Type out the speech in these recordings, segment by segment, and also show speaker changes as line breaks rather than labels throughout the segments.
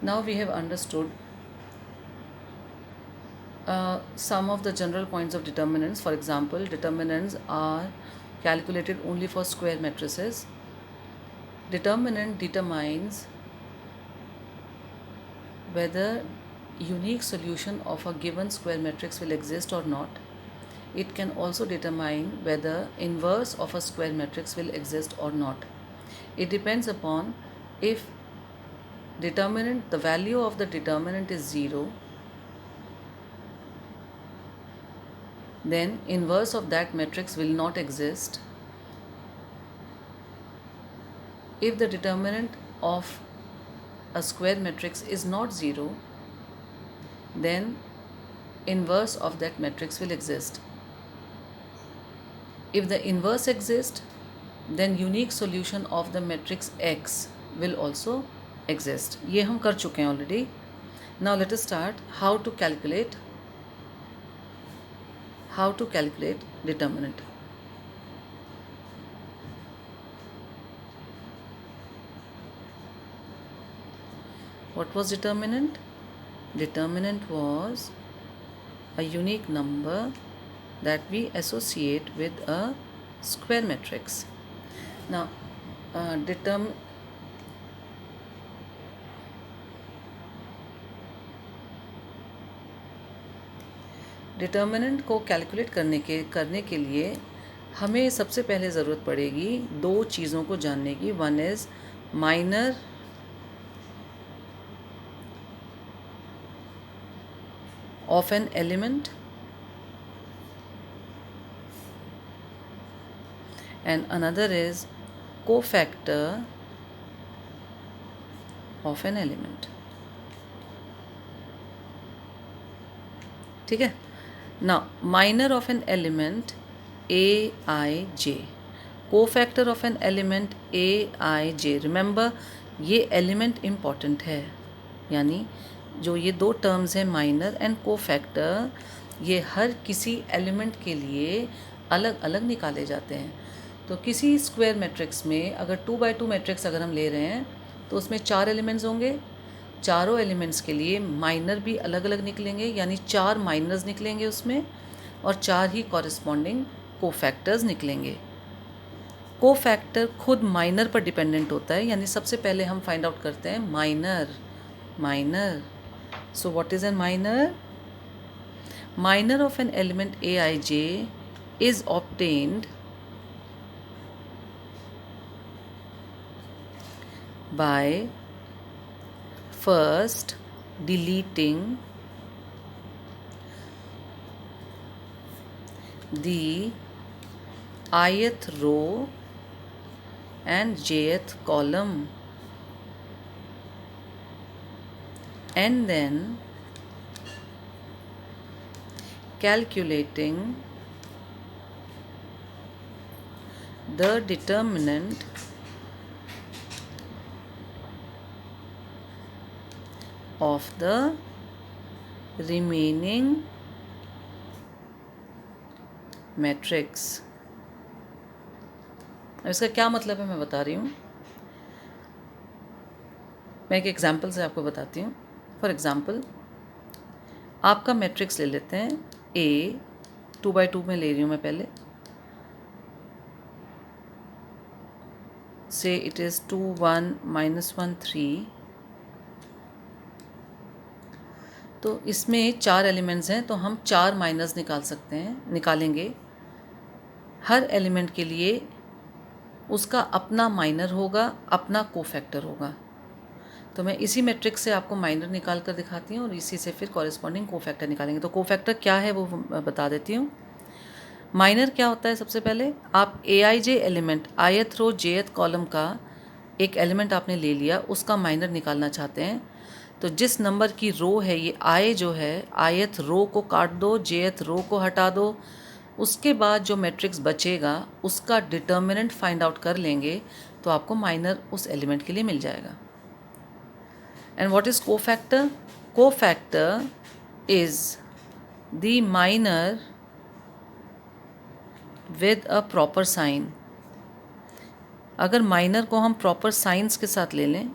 Now we have understood some of the general points of determinants. For example, determinants are calculated only for square matrices. Determinant determines whether unique solution of a given square matrix will exist or not. It can also determine whether inverse of a square matrix will exist or not. It depends upon if the value of the determinant is 0, then inverse of that matrix will not exist. If the determinant of a square matrix is not 0, then inverse of that matrix will exist. If the inverse exists, then unique solution of the matrix X will also exist. ये हम कर चुके हैं already. Now let us start how to calculate determinant. What was determinant? Determinant was a unique number that we associate with a square matrix. Now, determinant को calculate करने के लिए हमें सबसे पहले ज़रूरत पड़ेगी दो चीज़ों को जानने की. One is minor of an element and another is cofactor of an element. ठीक है. Now minor of an element Aij, cofactor of an element Aij. Remember ये element important है, यानी जो ये दो टर्म्स हैं माइनर एंड कोफैक्टर, ये हर किसी एलिमेंट के लिए अलग अलग निकाले जाते हैं. तो किसी स्क्वायर मैट्रिक्स में अगर 2x2 मैट्रिक्स अगर हम ले रहे हैं तो उसमें 4 एलिमेंट्स होंगे. चारों एलिमेंट्स के लिए माइनर भी अलग अलग निकलेंगे, यानी 4 माइनर्स निकलेंगे उसमें और 4 ही कॉरेस्पॉन्डिंग कोफैक्टर्स निकलेंगे. कोफैक्टर खुद माइनर पर डिपेंडेंट होता है, यानी सबसे पहले हम फाइंड आउट करते हैं minor. So what is a minor? Minor of an element Aij is obtained by first deleting the ith row and jth column and then calculating the determinant of the remaining matrix. अब इसका क्या मतलब है मैं बता रही हूँ. मैं एक एग्जाम्पल से आपको बताती हूँ. फॉर एग्ज़ाम्पल आपका मैट्रिक्स ले लेते हैं ए. 2x2 में ले रही हूँ मैं पहले. से इट इज़ 2 1 -1 3. तो इसमें 4 एलिमेंट्स हैं तो हम 4 माइनस निकालेंगे. हर एलिमेंट के लिए उसका अपना माइनर होगा, अपना कोफैक्टर होगा. तो मैं इसी मैट्रिक्स से आपको माइनर निकाल कर दिखाती हूँ और इसी से फिर कॉरेस्पॉन्डिंग कोफैक्टर निकालेंगे. तो कोफैक्टर क्या है वो बता देती हूँ. माइनर क्या होता है, सबसे पहले आप Aij एलिमेंट ith रो jth कॉलम का एक एलिमेंट आपने ले लिया, उसका माइनर निकालना चाहते हैं. तो जिस नंबर की रो है ये i जो है, ith रो को काट दो, jth रो को हटा दो, उसके बाद जो मैट्रिक्स बचेगा उसका डिटर्मिनेंट फाइंड आउट कर लेंगे तो आपको माइनर उस एलिमेंट के लिए मिल जाएगा. And what is cofactor? Cofactor is the minor with a proper sign. अगर माइनर को हम प्रॉपर साइंस के साथ ले लें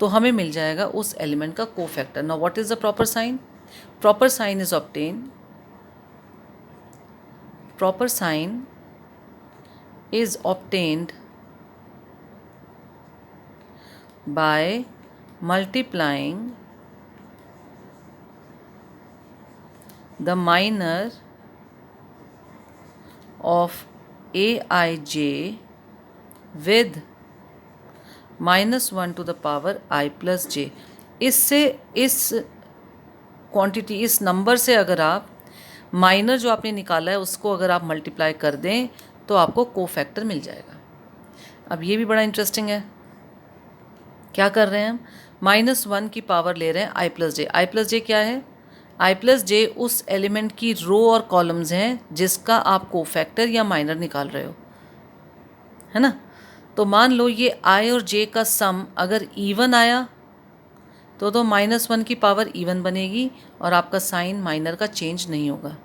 तो हमें मिल जाएगा उस एलिमेंट का cofactor. Now what is the proper sign? Proper sign is obtain, proper sign is obtained by multiplying the minor of aij with -1 to the power I plus j. इससे, इस क्वांटिटी, इस नंबर से अगर आप minor जो आपने निकाला है उसको अगर आप मल्टीप्लाई कर दें तो आपको कोफैक्टर मिल जाएगा. अब ये भी बड़ा इंटरेस्टिंग है. क्या कर रहे हैं हम? -1 की पावर ले रहे हैं आई प्लस जे. आई प्लस जे क्या है? आई प्लस जे उस एलिमेंट की रो और कॉलम्स हैं जिसका आप कोफैक्टर या माइनर निकाल रहे हो, है ना. तो मान लो ये आई और जे का सम अगर इवन आया तो -1 की पावर इवन बनेगी और आपका साइन माइनर का चेंज नहीं होगा.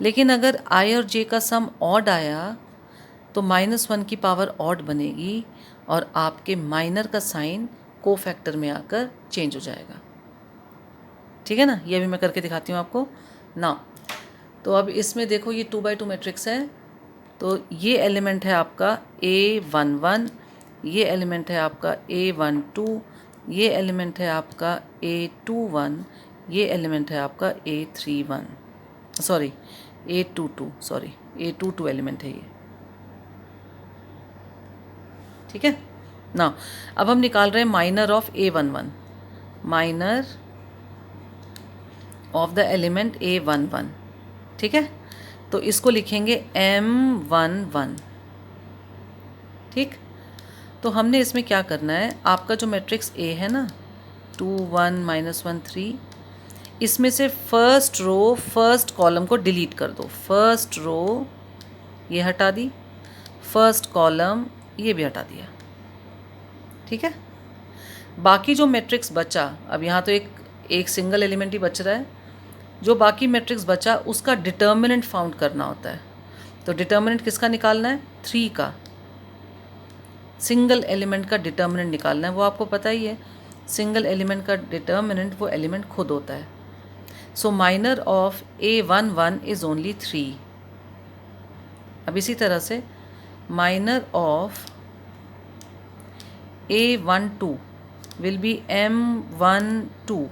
लेकिन अगर आई और जे का सम ऑड आया तो -1 की पावर ऑड बनेगी और आपके माइनर का साइन कोफैक्टर में आकर चेंज हो जाएगा. ठीक है ना. ये भी मैं करके दिखाती हूँ आपको ना. तो अब इसमें देखो ये 2x2 मैट्रिक्स है. तो ये एलिमेंट है आपका A11, ये एलिमेंट है आपका A12, ये एलिमेंट है आपका A21, ये एलिमेंट है आपका A31, sorry A22, sorry A22 element है ये. ठीक है ना. अब हम निकाल रहे हैं minor of A11, minor of the element A11. ठीक है. तो इसको लिखेंगे M11. ठीक. तो हमने इसमें क्या करना है, आपका जो मैट्रिक्स A है ना 2 1 -1 3, इसमें से फर्स्ट रो फर्स्ट कॉलम को डिलीट कर दो. फर्स्ट रो ये हटा दी, फर्स्ट कॉलम ये भी हटा दिया. ठीक है. बाकी जो मैट्रिक्स बचा, अब यहाँ तो एक सिंगल एलिमेंट ही बच रहा है. जो बाकी मैट्रिक्स बचा उसका डिटर्मिनेंट फाउंड करना होता है. तो डिटर्मिनेंट किसका निकालना है? 3 का. सिंगल एलिमेंट का डिटर्मिनेंट निकालना है. वो आपको पता ही है, सिंगल एलिमेंट का डिटर्मिनेंट वो एलिमेंट खुद होता है. So minor of A11 is only 3. अब इसी तरह से minor of A12 will be M12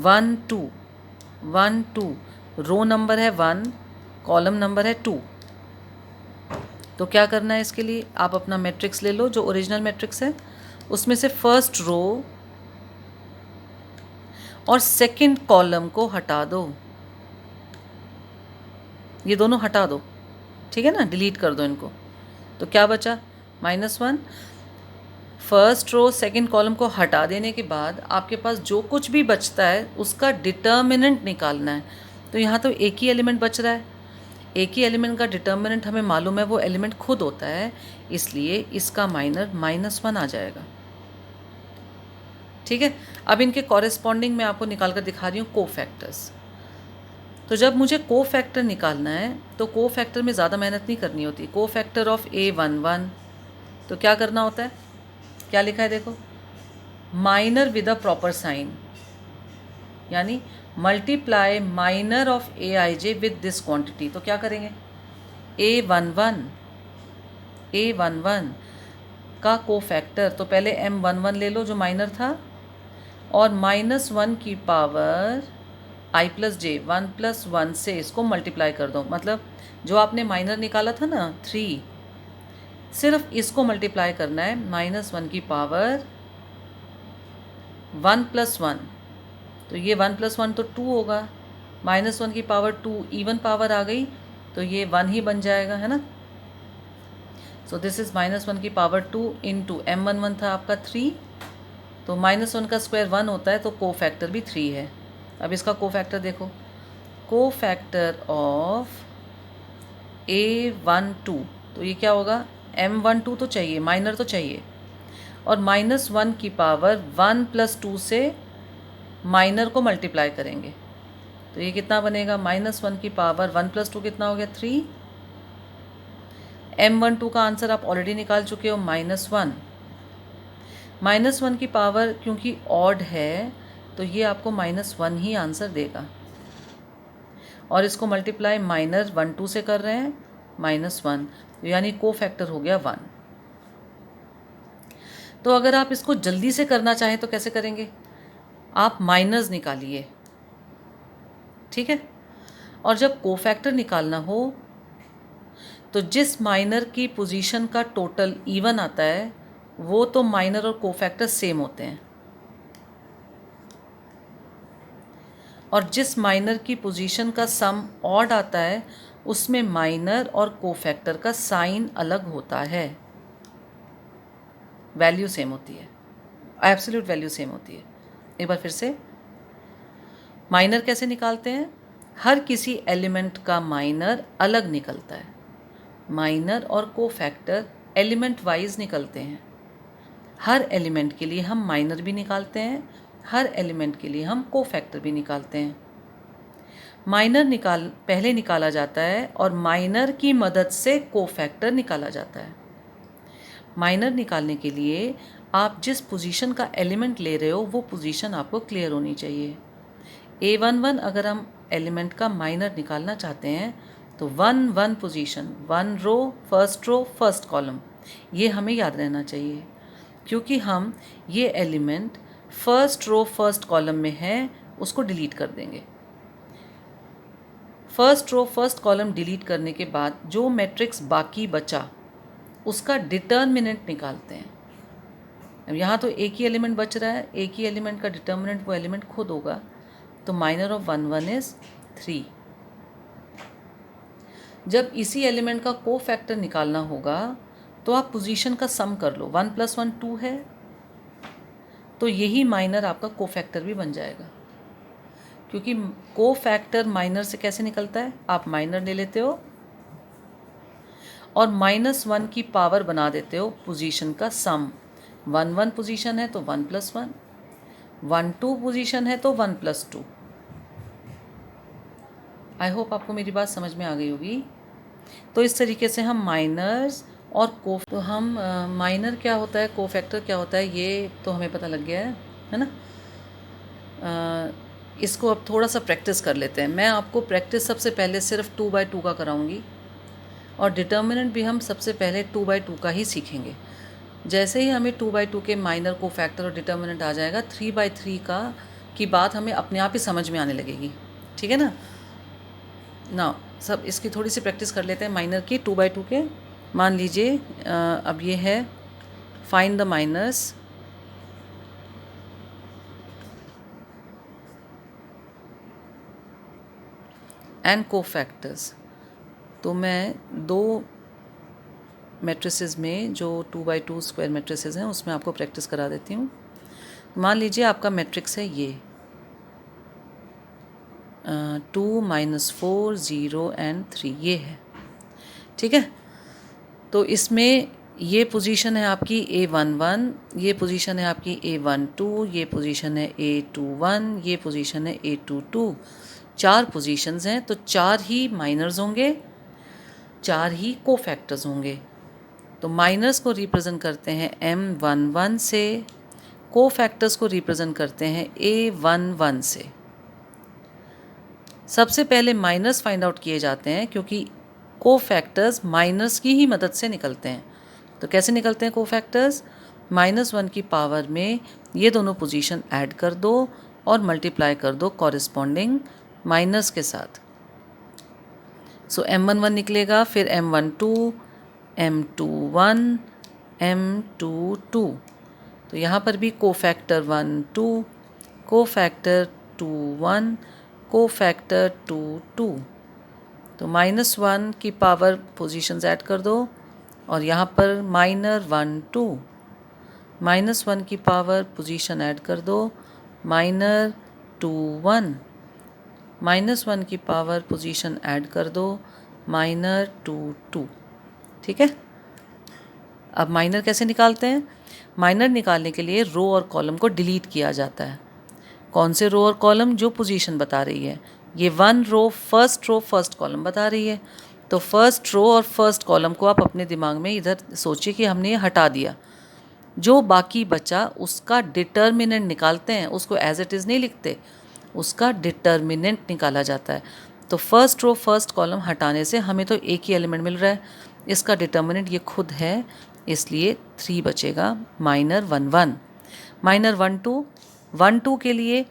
1 2 1 2. Row number है 1, कॉलम नंबर है 2. तो क्या करना है इसके लिए, आप अपना मैट्रिक्स ले लो जो ओरिजिनल मैट्रिक्स है, उसमें से फर्स्ट रो और सेकंड कॉलम को हटा दो. ये दोनों हटा दो. ठीक है ना. डिलीट कर दो इनको. तो क्या बचा? -1. फर्स्ट रो सेकंड कॉलम को हटा देने के बाद आपके पास जो कुछ भी बचता है उसका डिटर्मिनेंट निकालना है. तो यहाँ तो एक ही एलिमेंट बच रहा है. एक ही एलिमेंट का डिटर्मिनेंट हमें मालूम है वो एलिमेंट खुद होता है, इसलिए इसका माइनर -1 आ जाएगा. ठीक है. अब इनके कॉरेस्पॉन्डिंग मैं आपको निकाल कर दिखा रही हूँ कोफैक्टर्स. तो जब मुझे कोफैक्टर निकालना है तो कोफैक्टर में ज़्यादा मेहनत नहीं करनी होती. कोफैक्टर ऑफ A11, तो क्या करना होता है, क्या लिखा है देखो, minor with a proper sign, यानी multiply minor of Aij with this quantity. तो क्या करेंगे, A11 का कोफैक्टर, तो पहले M11 ले लो जो माइनर था, और -1 की पावर I प्लस जे 1 + 1 से इसको मल्टीप्लाई कर दो. मतलब जो आपने माइनर निकाला था ना 3, सिर्फ इसको मल्टीप्लाई करना है. -1 की पावर 1 + 1, तो ये 1 + 1 तो 2 होगा. -1 की पावर 2 इवन पावर आ गई तो ये 1 ही बन जाएगा, है ना. सो दिस इज़ -1 की पावर 2 इंटू M11 था आपका 3, तो -1 का स्क्वायर 1 होता है, तो कोफैक्टर भी 3 है. अब इसका कोफैक्टर देखो, कोफैक्टर ऑफ A12, तो ये क्या होगा, M12 तो चाहिए, माइनर तो चाहिए, और -1 की पावर 1 + 2 से माइनर को मल्टीप्लाई करेंगे. तो ये कितना बनेगा, -1 की पावर 1 + 2 कितना हो गया 3. M12 का आंसर आप ऑलरेडी निकाल चुके हो, -1. -1 की पावर क्योंकि ऑड है तो ये आपको -1 ही आंसर देगा, और इसको मल्टीप्लाई -1 2 से कर रहे हैं, -1, यानी को फैक्टर हो गया 1। तो अगर आप इसको जल्दी से करना चाहें तो कैसे करेंगे, आप माइनस निकालिए, ठीक है। और जब को फैक्टर निकालना हो तो जिस माइनर की पोजीशन का टोटल इवन आता है वो तो माइनर और को फैक्टर सेम होते हैं, और जिस माइनर की पोजीशन का सम ऑड आता है उसमें माइनर और को फैक्टर का साइन अलग होता है, वैल्यू सेम होती है, एब्सोल्यूट वैल्यू सेम होती है। एक बार फिर से, माइनर कैसे निकालते हैं, हर किसी एलिमेंट का माइनर अलग निकलता है, माइनर और को फैक्टर एलिमेंट वाइज निकलते हैं। हर एलिमेंट के लिए हम माइनर भी निकालते हैं, हर एलिमेंट के लिए हम को फैक्टर भी निकालते हैं। माइनर पहले निकाला जाता है और माइनर की मदद से को फैक्टर निकाला जाता है। माइनर निकालने के लिए आप जिस पोजीशन का एलिमेंट ले रहे हो वो पोजीशन आपको क्लियर होनी चाहिए। A11 अगर हम एलिमेंट का माइनर निकालना चाहते हैं तो 1 1 पोजीशन, 1 रो, फर्स्ट कॉलम, ये हमें याद रहना चाहिए, क्योंकि हम ये element first row first column में है उसको डिलीट कर देंगे। First row first column delete करने के बाद जो मैट्रिक्स बाकी बचा उसका डिटर्मिनेंट निकालते हैं। अब यहाँ तो एक ही एलिमेंट बच रहा है, एक ही एलिमेंट का डिटर्मिनेंट वो एलिमेंट खुद होगा, तो माइनर ऑफ 1 1 इज़ 3। जब इसी एलिमेंट का को फैक्टर निकालना होगा तो आप पोजीशन का सम कर लो, 1 + 1 2 है, तो यही माइनर आपका को फैक्टर भी बन जाएगा। क्योंकि को फैक्टर माइनर से कैसे निकलता है, आप माइनर ले लेते हो और -1 की पावर बना देते हो पोजीशन का सम। 1 1 पोजीशन है तो 1 + 1, 1 2 पोजीशन है तो 1 + 2। आई होप आपको मेरी बात समझ में आ गई होगी। तो इस तरीके से हम माइनर्स और तो हम माइनर क्या होता है, को फैक्टर क्या होता है, ये तो हमें पता लग गया है ना। इसको अब थोड़ा सा प्रैक्टिस कर लेते हैं। मैं आपको प्रैक्टिस सबसे पहले सिर्फ 2/2 का कराऊंगी, और डिटर्मिनेंट भी हम सबसे पहले 2/2 का ही सीखेंगे। जैसे ही हमें 2/2 के माइनर को फैक्टर और डिटर्मिनेंट आ जाएगा, 3/3 की बात हमें अपने आप ही समझ में आने लगेगी, ठीक है ना। सब इसकी थोड़ी सी प्रैक्टिस कर लेते हैं माइनर की 2/2 के। मान लीजिए अब ये है फाइंड द माइनर्स, एंड को फैक्टर्स। तो मैं दो मैट्रिसेस में जो 2/2 स्क्वायर मैट्रिसेस हैं उसमें आपको प्रैक्टिस करा देती हूँ। मान लीजिए आपका मैट्रिक्स है ये 2 -4 0 and 3, ये है, ठीक है। तो इसमें ये पोजीशन है आपकी A11, ये पोजीशन है आपकी A12, ये पोजीशन है A21, ये पोजीशन है A22। 4 पोजीशंस हैं, तो 4 ही माइनर्स होंगे, 4 ही को फैक्टर्स होंगे। तो माइनर्स को रिप्रेजेंट करते हैं M11 से, को फैक्टर्स को रिप्रेजेंट करते हैं A11 से। सबसे पहले माइनस फाइंड आउट किए जाते हैं, क्योंकि को फैक्टर्स माइनस की ही मदद से निकलते हैं। तो कैसे निकलते हैं को फैक्टर्स, -1 की पावर में ये दोनों पोजीशन ऐड कर दो और मल्टीप्लाई कर दो कॉरिस्पॉन्डिंग माइनस के साथ। सो M11 निकलेगा, फिर M12, M21, M22। तो यहाँ पर भी को फैक्टर 1 2, को फैक्टर 2 1, को फैक्टर 2 2। तो -1 की पावर पोजीशंस ऐड कर दो, और यहाँ पर माइनर 1 2, -1 की पावर पोजीशन ऐड कर दो, माइनर 2 1, -1 की पावर पोजीशन ऐड कर दो, माइनर 2 2, ठीक है। अब माइनर कैसे निकालते हैं, माइनर निकालने के लिए रो और कॉलम को डिलीट किया जाता है। कौन से रो और कॉलम, जो पोजीशन बता रही है। ये 1 रो फर्स्ट कॉलम बता रही है, तो फर्स्ट रो और फर्स्ट कॉलम को आप अपने दिमाग में इधर सोचिए कि हमने ये हटा दिया, जो बाकी बचा उसका डिटर्मिनेंट निकालते हैं, उसको एज इट इज़ नहीं लिखते, उसका डिटर्मिनेंट निकाला जाता है। तो फर्स्ट रो फर्स्ट कॉलम हटाने से हमें तो एक ही एलिमेंट मिल रहा है, इसका डिटर्मिनेंट ये खुद है, इसलिए 3 बचेगा, माइनर 1 1। माइनर 1 2 के लिए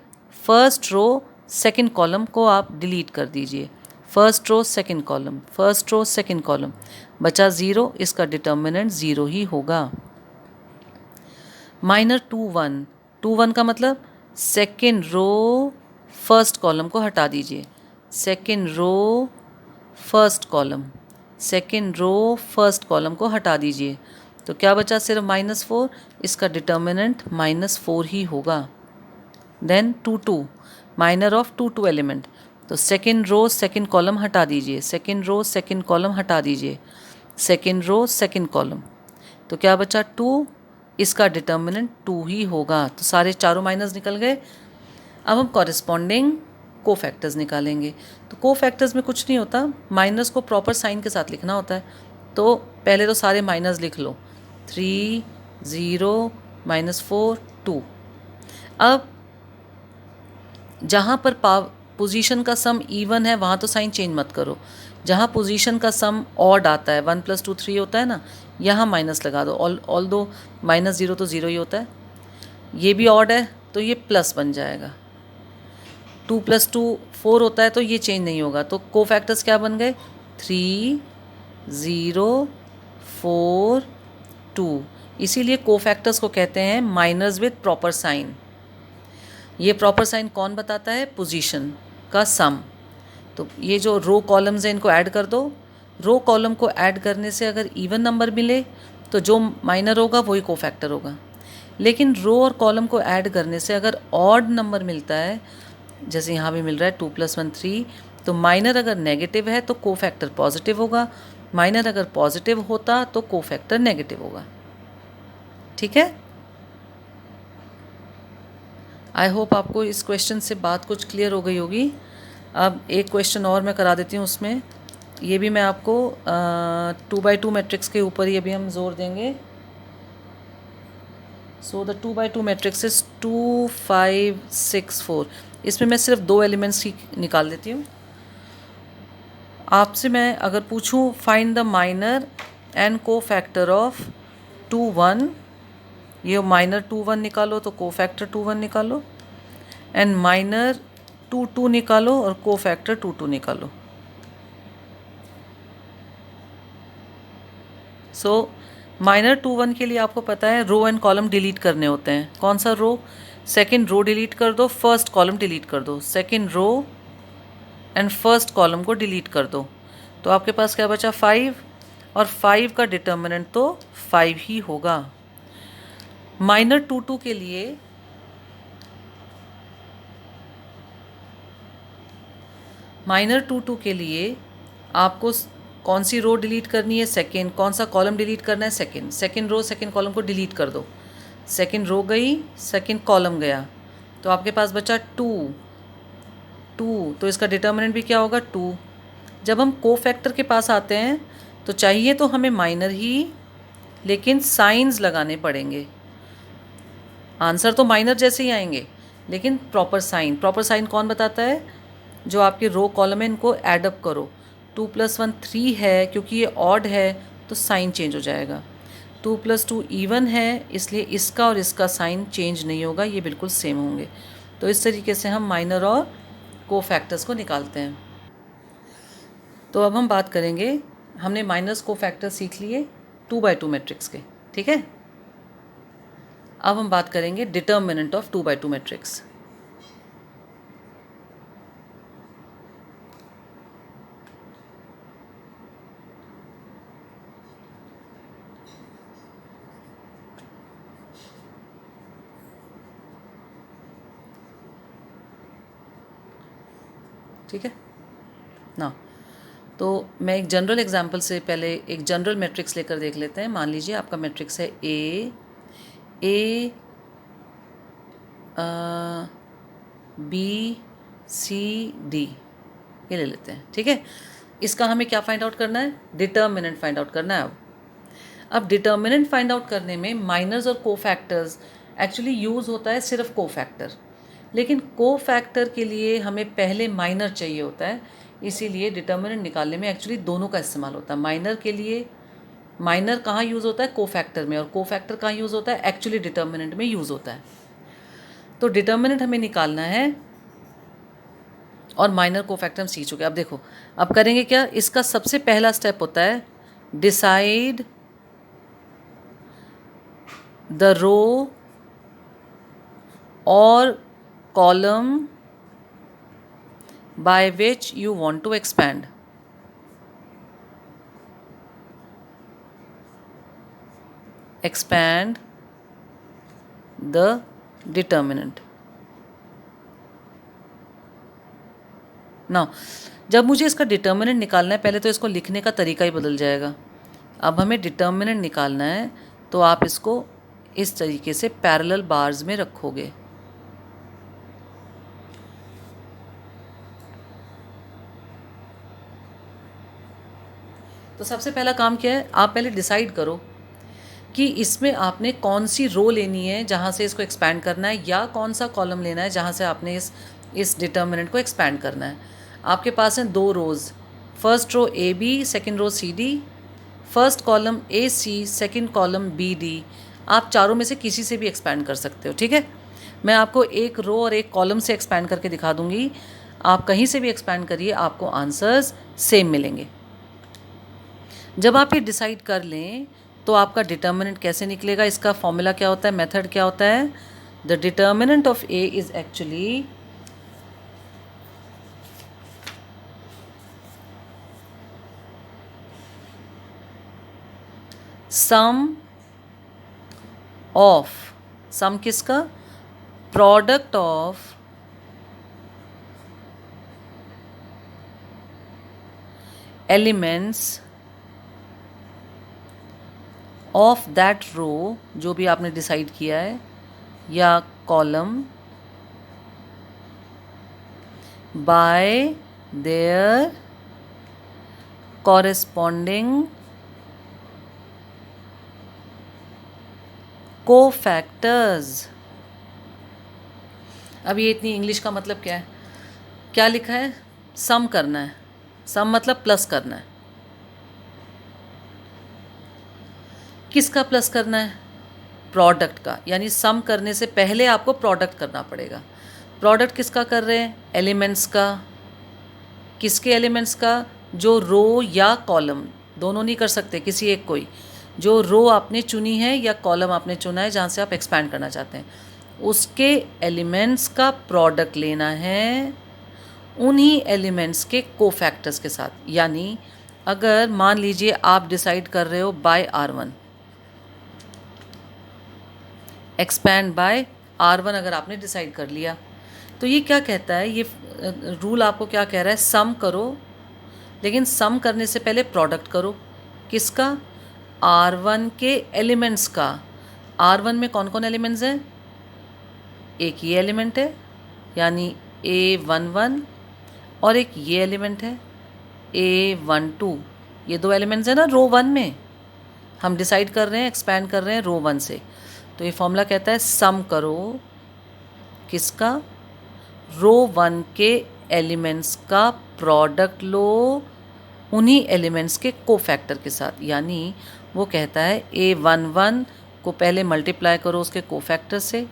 फर्स्ट रो सेकंड कॉलम को आप डिलीट कर दीजिए, first row second column, first row second column, बचा 0, इसका डिटर्मिनेंट 0 ही होगा। माइनर 2 1 का मतलब सेकंड रो फर्स्ट कॉलम को हटा दीजिए, second row first column, second row first column को हटा दीजिए, तो क्या बचा, सिर्फ -4, इसका डिटर्मिनेंट -4 ही होगा। देन 2 2, माइनर ऑफ 2 2 एलिमेंट, तो सेकंड रो सेकंड कॉलम हटा दीजिए, सेकंड रो सेकंड कॉलम हटा दीजिए, सेकंड रो सेकंड कॉलम, तो क्या बचा 2, इसका डिटर्मिनेंट 2 ही होगा। तो सारे चारों माइनस निकल गए। अब हम कॉरेस्पॉन्डिंग कोफैक्टर्स निकालेंगे। तो कोफैक्टर्स में कुछ नहीं होता, माइनस को प्रॉपर साइन के साथ लिखना होता है। तो पहले तो सारे माइनस लिख लो, 3 0 -4 2। अब जहाँ पर पोजीशन का सम इवन है वहाँ तो साइन चेंज मत करो, जहाँ पोजीशन का सम ऑड आता है, 1 + 2 3 होता है ना, यहाँ माइनस लगा दो। ऑल दो -0 तो 0 ही होता है, ये भी ऑड है तो ये प्लस बन जाएगा। 2 + 2 4 होता है तो ये चेंज नहीं होगा। तो कोफैक्टर्स क्या बन गए, 3 0 4 2। इसीलिए कोफैक्टर्स को कहते हैं माइनर्स विद प्रॉपर साइन। ये प्रॉपर साइन कौन बताता है, पोजीशन का सम। तो ये जो रो कॉलम्स हैं इनको ऐड कर दो, रो कॉलम को ऐड करने से अगर इवन नंबर मिले तो जो माइनर होगा वही कोफैक्टर होगा। लेकिन रो और कॉलम को ऐड करने से अगर ऑड नंबर मिलता है, जैसे यहाँ भी मिल रहा है 2 + 1 3, तो माइनर अगर नेगेटिव है तो कोफैक्टर पॉजिटिव होगा, माइनर अगर पॉजिटिव होता तो कोफैक्टर नेगेटिव होगा। ठीक है, आई होप आपको इस क्वेश्चन से बात कुछ क्लियर हो गई होगी। अब एक क्वेश्चन और मैं करा देती हूँ, उसमें ये भी मैं आपको 2x2 मैट्रिक्स के ऊपर ही अभी हम जोर देंगे। So the 2x2 matrix is 2 5 6 4। इसमें मैं सिर्फ 2 एलिमेंट्स ही निकाल देती हूँ। आपसे मैं अगर पूछूं find the minor and cofactor of 2 1, ये माइनर 2 1 निकालो तो कोफैक्टर 2 1 निकालो, एंड माइनर 2 2 निकालो और कोफैक्टर 2 2 निकालो। सो माइनर 2 1 के लिए आपको पता है रो एंड कॉलम डिलीट करने होते हैं। कौन सा रो, सेकंड रो डिलीट कर दो, फर्स्ट कॉलम डिलीट कर दो, second row and first column को डिलीट कर दो, तो आपके पास क्या बचा 5, और 5 का डिटर्मिनेंट तो 5 ही होगा। माइनर 2 2 के लिए आपको कौन सी रो डिलीट करनी है, सेकंड, कौन सा कॉलम डिलीट करना है, second, second row second column को डिलीट कर दो, सेकंड रो गई, सेकंड कॉलम गया, तो आपके पास बचा 2 2, तो इसका डिटर्मिनेंट भी क्या होगा 2। जब हम कोफैक्टर के पास आते हैं तो चाहिए तो हमें माइनर ही, लेकिन साइंस लगाने पड़ेंगे। आंसर तो माइनर जैसे ही आएंगे लेकिन प्रॉपर साइन कौन बताता है, जो आपके रो कॉलम है इनको एडअप करो। 2 + 1 3 है, क्योंकि ये ऑड है तो साइन चेंज हो जाएगा। 2 + 2 इवन है, इसलिए इसका और इसका साइन चेंज नहीं होगा, ये बिल्कुल सेम होंगे। तो इस तरीके से हम माइनर और कोफैक्टर्स को निकालते हैं। तो अब हम बात करेंगे, हमने माइनस कोफैक्टर सीख लिए 2x2 मैट्रिक्स के, ठीक है। अब हम बात करेंगे डिटर्मिनेंट ऑफ 2x2 मैट्रिक्स। ठीक है ना, तो मैं एक जनरल एग्जांपल से पहले एक जनरल मैट्रिक्स लेकर देख लेते हैं। मान लीजिए आपका मैट्रिक्स है ए बी सी डी, ये ले लेते हैं, ठीक है। इसका हमें क्या फाइंड आउट करना है, डिटर्मिनेंट फाइंड आउट करना है। अब डिटर्मिनेंट फाइंड आउट करने में माइनर्स और कोफैक्टर्स एक्चुअली यूज़ होता है सिर्फ कोफैक्टर, लेकिन कोफैक्टर के लिए हमें पहले माइनर चाहिए होता है, इसीलिए डिटर्मिनेंट निकालने में एक्चुअली दोनों का इस्तेमाल होता है। माइनर के लिए माइनर कहाँ यूज़ होता है? कोफैक्टर में, और कोफैक्टर कहाँ यूज़ होता है? एक्चुअली डिटर्मिनेंट में यूज़ होता है। तो डिटर्मिनेंट हमें निकालना है और माइनर कोफैक्टर हम सीख चुके हैं। अब देखो, अब करेंगे क्या? इसका सबसे पहला स्टेप होता है डिसाइड द रो और column by which you want to expand. Expand the determinant. Now, जब मुझे इसका डिटर्मिनेंट निकालना है, पहले तो इसको लिखने का तरीका ही बदल जाएगा। अब हमें डिटर्मिनेंट निकालना है तो आप इसको इस तरीके से पैरेलल बार्स में रखोगे। तो सबसे पहला काम क्या है? आप पहले डिसाइड करो कि इसमें आपने कौन सी रो लेनी है जहाँ से इसको एक्सपैंड करना है, या कौन सा कॉलम लेना है जहाँ से आपने इस डिटर्मिनेंट को एक्सपैंड करना है। आपके पास हैं दो rows, first row A B, second row C D, first column A C, second column B D. आप चारों में से किसी से भी एक्सपैंड कर सकते हो, ठीक है। मैं आपको एक रो और एक कॉलम से एक्सपैंड करके दिखा दूँगी, आप कहीं से भी एक्सपैंड करिए, आपको आंसर्स सेम मिलेंगे। जब आप ये डिसाइड कर लें तो आपका डिटर्मिनेंट कैसे निकलेगा, इसका फॉर्मूला क्या होता है, मेथड क्या होता है? The determinant of A is actually sum of, sum किसका? Product of elements of that row, जो भी आपने डिसाइड किया है, या column, by their corresponding cofactors. अब ये इतनी इंग्लिश का मतलब क्या है? क्या लिखा है? सम करना है। सम मतलब प्लस करना है। किसका प्लस करना है? प्रोडक्ट का, यानी सम करने से पहले आपको प्रोडक्ट करना पड़ेगा। प्रोडक्ट किसका कर रहे हैं? एलिमेंट्स का। किसके एलिमेंट्स का? जो रो या कॉलम, दोनों नहीं कर सकते, किसी एक कोई। जो रो आपने चुनी है या कॉलम आपने चुना है जहाँ से आप एक्सपैंड करना चाहते हैं, उसके एलिमेंट्स का प्रोडक्ट लेना है उन्हीं एलिमेंट्स के कोफैक्टर्स के साथ। यानी अगर मान लीजिए आप डिसाइड कर रहे हो bye R1, expand bye R1, अगर आपने डिसाइड कर लिया तो ये क्या कहता है? ये रूल आपको क्या कह रहा है? सम करो, लेकिन सम करने से पहले प्रोडक्ट करो। किसका? R1 के एलिमेंट्स का। R1 में कौन कौन एलिमेंट्स हैं? एक ये एलिमेंट है यानी A11, और एक ये एलिमेंट है A12। ये दो एलिमेंट्स हैं ना रो 1 में। हम डिसाइड कर रहे हैं, एक्सपैंड कर रहे हैं रो 1 से, तो ये फॉर्मूला कहता है सम करो किसका? रो 1 के एलिमेंट्स का प्रोडक्ट लो उन्हीं एलिमेंट्स के कोफैक्टर के साथ। यानी वो कहता है A11 को पहले मल्टीप्लाई करो उसके कोफैक्टर से,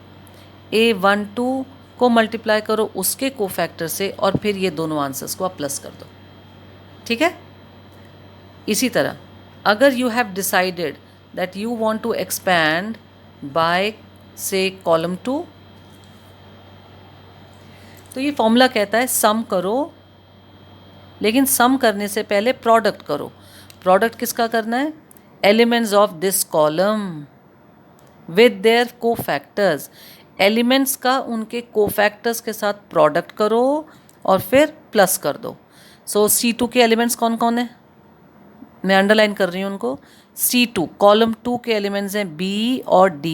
A12 को मल्टीप्लाई करो उसके कोफैक्टर से, और फिर ये दोनों आंसर्स को आप प्लस कर दो, ठीक है। इसी तरह अगर you have decided that you want to expand by से कॉलम 2, तो ये फॉर्मूला कहता है सम करो, लेकिन सम करने से पहले प्रोडक्ट करो। प्रोडक्ट किसका करना है? Elements of this column with their cofactors. Elements का उनके कोफैक्टर्स के साथ प्रोडक्ट करो और फिर प्लस कर दो। सो C2 के एलिमेंट्स कौन कौन है? मैं अंडरलाइन कर रही हूँ उनको। C2 कॉलम 2 के एलिमेंट्स हैं B और D।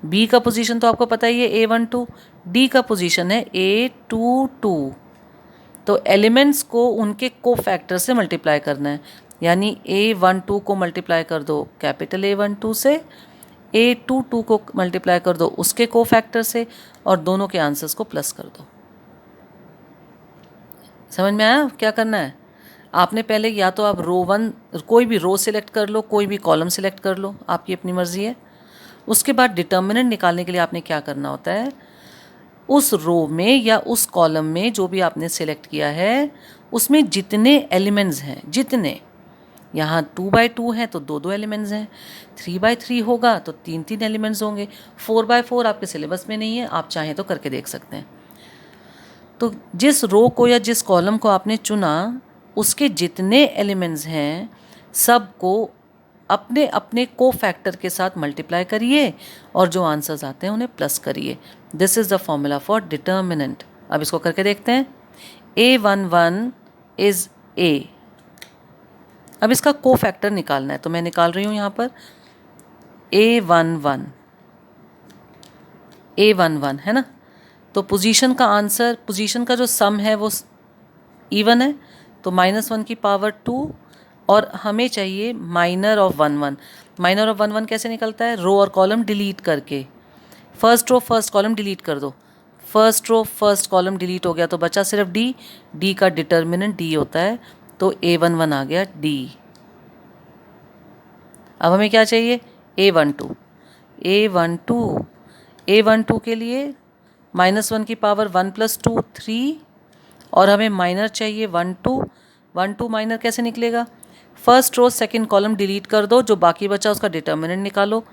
B का पोजीशन तो आपको पता ही है A12, D का पोजीशन है A22। तो एलिमेंट्स को उनके कोफैक्टर से मल्टीप्लाई करना है। यानी A12 को मल्टीप्लाई कर दो कैपिटल A12 से, A22 को मल्टीप्लाई कर दो उसके कोफैक्टर से, और दोनों के आंसर्स को प्लस कर दो। समझ में आया क्या करना है? आपने पहले या तो आप रो 1 कोई भी रो सिलेक्ट कर लो, कोई भी कॉलम सिलेक्ट कर लो, आपकी अपनी मर्जी है। उसके बाद डिटर्मिनेंट निकालने के लिए आपने क्या करना होता है, उस रो में या उस कॉलम में जो भी आपने सिलेक्ट किया है उसमें जितने एलिमेंट्स हैं, जितने यहाँ 2x2 हैं तो 2-2 एलिमेंट्स हैं, 3x3 होगा तो 3-3 एलिमेंट्स होंगे, 4x4 आपके सिलेबस में नहीं है, आप चाहें तो करके देख सकते हैं। तो जिस रो को या जिस कॉलम को आपने चुना उसके जितने एलिमेंट्स हैं सबको अपने अपने कोफैक्टर के साथ मल्टीप्लाई करिए और जो आंसर्स आते हैं उन्हें प्लस करिए। This is the formula for determinant. अब इसको करके देखते हैं। A11 is A। अब इसका कोफैक्टर निकालना है तो मैं निकाल रही हूँ यहाँ पर A11 है ना। तो पोजीशन का आंसर, पोजीशन का जो सम है वो इवन है तो -1 की पावर 2, और हमें चाहिए माइनर ऑफ 1 माइनर ऑफ 1 कैसे निकलता है, रो और कॉलम डिलीट करके। First row first column delete कर दो, first row first column delete हो गया तो बचा सिर्फ डी का डिटर्मिनेंट डी होता है तो A11 आ गया डी। अब हमें क्या चाहिए, A12 के लिए -1 की पावर 1 + 2 3, और हमें माइनर चाहिए 1 2 माइनर कैसे निकलेगा, first row second column delete कर दो, जो बाकी बचा उसका डिटर्मिनेंट निकालो।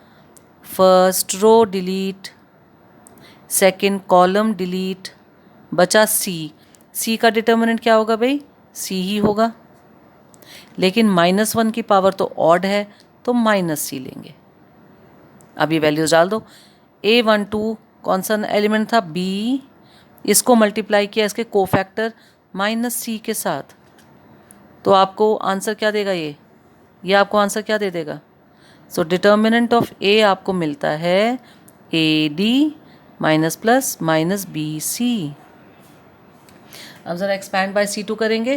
First row delete, second column delete, बचा सी का डिटर्मिनेंट क्या होगा भाई, सी ही होगा, लेकिन -1 की पावर तो ऑड है तो -c लेंगे। अब ये वैल्यूज डाल दो। A12 कौन सा एलिमेंट था, B, इसको मल्टीप्लाई किया इसके कोफैक्टर -c के साथ, तो आपको आंसर क्या देगा, ये आपको आंसर क्या दे देगा। सो डिटर्मिनेंट ऑफ A आपको मिलता है AD -+ -BC। अब ज़रा एक्सपैंड बाय C2 करेंगे।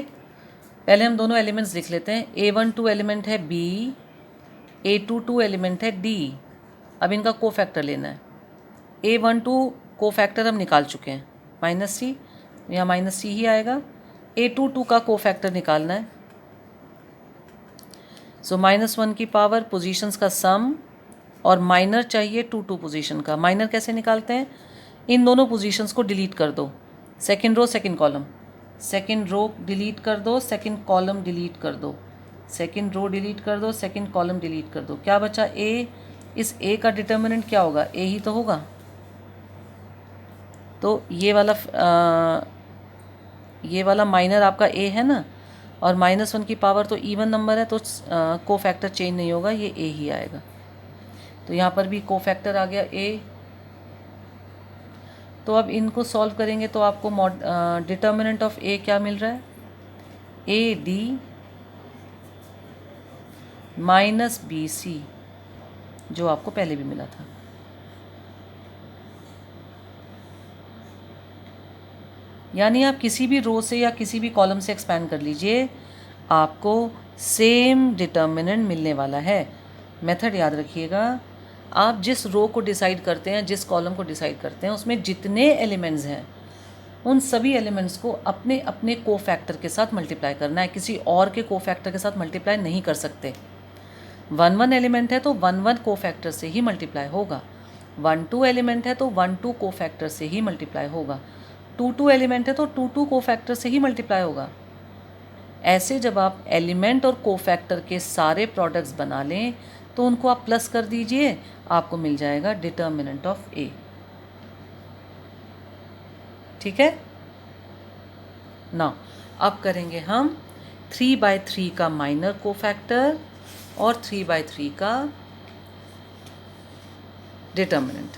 पहले हम दोनों एलिमेंट्स लिख लेते हैं। A12 एलिमेंट है B, A22 एलिमेंट है D। अब इनका कोफैक्टर लेना है। A12 कोफैक्टर हम निकाल चुके हैं, -c, यहाँ -c ही आएगा। A22 का कोफैक्टर निकालना है। सो -1 की पावर पोजीशंस का सम, और माइनर चाहिए 2 पोजीशन का। माइनर कैसे निकालते हैं, इन दोनों पोजीशंस को डिलीट कर दो, second row second column, second row delete कर दो, सेकंड कॉलम डिलीट कर दो, सेकंड रो डिलीट कर दो, सेकंड कॉलम डिलीट कर दो। क्या बचा, A। इस A का डिटर्मिनेंट क्या होगा, A ही तो होगा। तो ये वाला माइनर आपका A है ना, और -1 की पावर तो इवन नंबर है तो कोफैक्टर चेंज नहीं होगा, ये A ही आएगा। तो यहाँ पर भी कोफैक्टर आ गया A। तो अब इनको सॉल्व करेंगे तो आपको डिटर्मिनेंट ऑफ A क्या मिल रहा है, AD -BC, जो आपको पहले भी मिला था। यानी आप किसी भी रो से या किसी भी कॉलम से एक्सपैंड कर लीजिए, आपको सेम डिटर्मिनेंट मिलने वाला है। मेथड याद रखिएगा, आप जिस रो को डिसाइड करते हैं, जिस कॉलम को डिसाइड करते हैं, उसमें जितने एलिमेंट्स हैं उन सभी एलिमेंट्स को अपने अपने कोफैक्टर के साथ मल्टीप्लाई करना है, किसी और के कोफैक्टर के साथ मल्टीप्लाई नहीं कर सकते। 1 एलिमेंट है तो 1 कोफैक्टर से ही मल्टीप्लाई होगा, 1 एलिमेंट है तो 1 कोफैक्टर से ही मल्टीप्लाई होगा, 2 एलिमेंट है तो 2 कोफैक्टर से ही मल्टीप्लाई होगा। ऐसे जब आप एलिमेंट और कोफैक्टर के सारे प्रोडक्ट्स बना लें तो उनको आप प्लस कर दीजिए, आपको मिल जाएगा डिटर्मिनेंट ऑफ A। ठीक है ना। अब करेंगे हम 3/3 का माइनर कोफैक्टर और 3/3 का डिटर्मिनेंट।